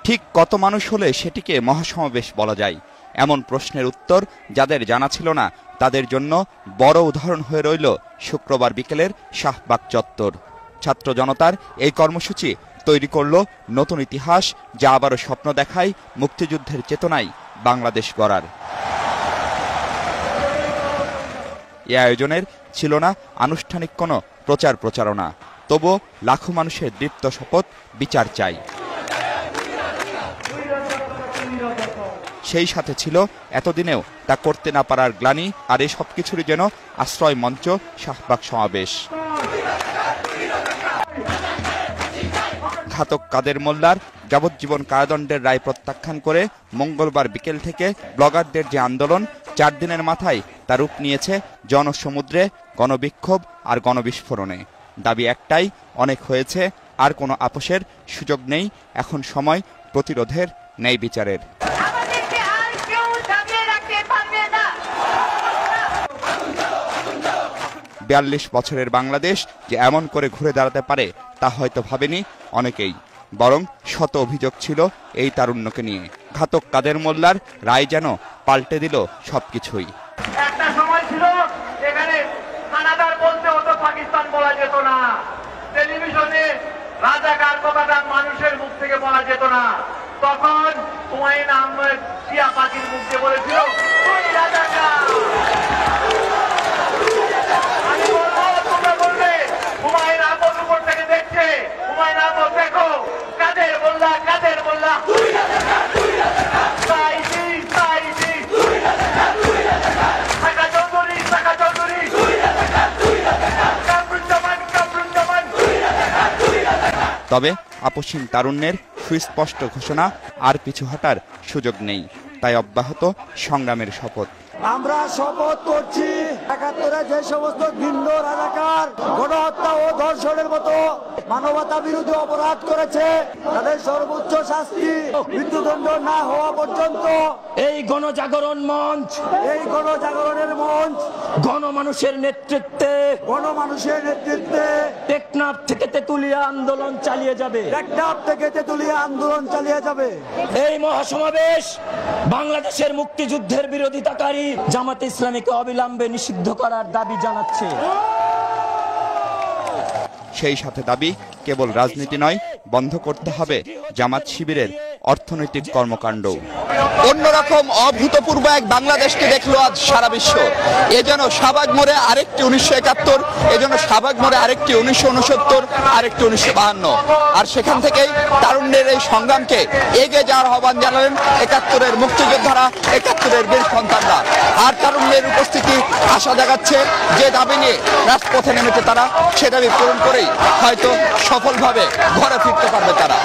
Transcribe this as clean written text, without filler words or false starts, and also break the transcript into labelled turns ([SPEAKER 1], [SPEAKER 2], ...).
[SPEAKER 1] ঠিক কত মানুষ হলে সেটিকে মহাসমাবেশ বলা যায়? এমন প্রশ্নের উত্তর যাদের জানা ছিল না তাদের জন্য বড় উদাহরণ হয়ে রইল শুক্রবার বিকেলের শাহবাগ চত্বর। ছাত্র জনতার এই কর্মসূচি তৈরি করল নতুন ইতিহাস, যা আবারও স্বপ্ন দেখায় মুক্তিযুদ্ধের চেতনায় বাংলাদেশ গড়ার। এ আয়োজনের ছিল না আনুষ্ঠানিক কোনো প্রচারণা, তবুও লাখো মানুষের দীপ্ত শপথ, বিচার চাই। সেই সাথে ছিল এতদিনেও তা করতে না পারার গ্লানি, আর এই সবকিছুরই যেন আশ্রয় মঞ্চ শাহবাগ সমাবেশ। ঘাতক কাদের মোল্লার যাবজ্জীবন কারাদণ্ডের রায় প্রত্যাখ্যান করে মঙ্গলবার বিকেল থেকে ব্লগারদের যে আন্দোলন, 4 দিনের মাথায় তা রূপ নিয়েছে জনসমুদ্রে, গণবিক্ষোভ আর গণবিস্ফোরণে। দাবি একটাই, অনেক হয়েছে, আর কোনো আপোষের সুযোগ নেই। এখন সময় প্রতিরোধের, ন্যায় বিচারের। 42 বছরের বাংলাদেশ যে এমন করে ঘুরে দাঁড়াতে পারে তা হয়তো ভাবেনি অনেকেই, বরং শত অভিযোগ ছিল এই তারুণ্যকে নিয়ে। ঘাতক কাদের মোল্লার রায় যেন পাল্টে দিল সবকিছুই।
[SPEAKER 2] একটা সময় ছিল এখানে কানাডার বলতে হতো, পাকিস্তান বলা যেত না, টেলিভিশনে রাজাকার কথাটা মানুষের মুখ থেকে বলা যেত না। তখন হুমায়ুন আহমেদ শিয়া পাখির মুখ দিয়ে বলেছিল তুই রাজাকার। আমি বলবো, তোমরা বলবে হুমায়ুন আহমেদ উপর থেকে দেখছে, হুমায়ুন আহমেদ দেখো কাদের মোল্লা, কাদের মোল্লা তুই রাজাকার, তুই রাজাকার, সাইদি সাইদি তুই রাজাকার, তুই রাজাকার, টাকা চৌধুরী টাকা চৌধুরী তুই রাজাকার, তুই রাজাকার, কামরুজ্জামান কামরুজ্জামান তুই রাজাকার, তুই রাজাকার।
[SPEAKER 1] তবে আপসীন তারুণ্যের সুস্পষ্ট ঘোষণা, আর পিছু হটার সুযোগ নেই, তাই অব্যাহত সংগ্রামের শপথ।
[SPEAKER 3] আমরা শপথ করছি ৭১ যে সমস্ত ঘৃণ্য রাজাকার গণহত্যা ও ধর্ষণের মতো মানবতা বিরোধী অপরাধ করেছে তাদের সর্বোচ্চ শাস্তি মৃত্যুদণ্ড না হওয়া পর্যন্ত
[SPEAKER 4] এই গণজাগরণের মঞ্চ গণমানুষের নেতৃত্বে টেকনাফ থেকে তেতুলিয়া আন্দোলন চালিয়ে যাবে। এই মহাসমাবেশ বাংলাদেশের মুক্তিযুদ্ধের বিরোধিতাকারী জামাতে ইসলামীকে অবিলম্বে নিষিদ্ধ করার দাবি জানাচ্ছে।
[SPEAKER 1] সেই সাথে দাবি, কেবল রাজনীতি নয়, বন্ধ করতে হবে জামাত শিবিরের অর্থনৈতিক কর্মকাণ্ড। অন্যরকম অভূতপূর্ব এক বাংলাদেশকে দেখলো আজ সারা বিশ্ব। এ যেন শাহবাগ মোড়ে আরেকটি 1971, এ যেন শাহবাগ মোড়ে আরেকটি 1969, আরেকটি 1952। আর সেখান থেকেই তারুণ্যের এই সংগ্রামকে এগিয়ে যাওয়ার আহ্বান জানালেন 71-এর মুক্তিযোদ্ধারা, 71-এর বীর সন্তানরা। আর তারুণ্যের উপস্থিতি আশা দেখাচ্ছে যে দাবি নিয়ে রাজপথে নেমেছে তারা, সে দাবি পূরণ করেই হয়তো সফলভাবে ঘরে ফিরতে পারবে তারা।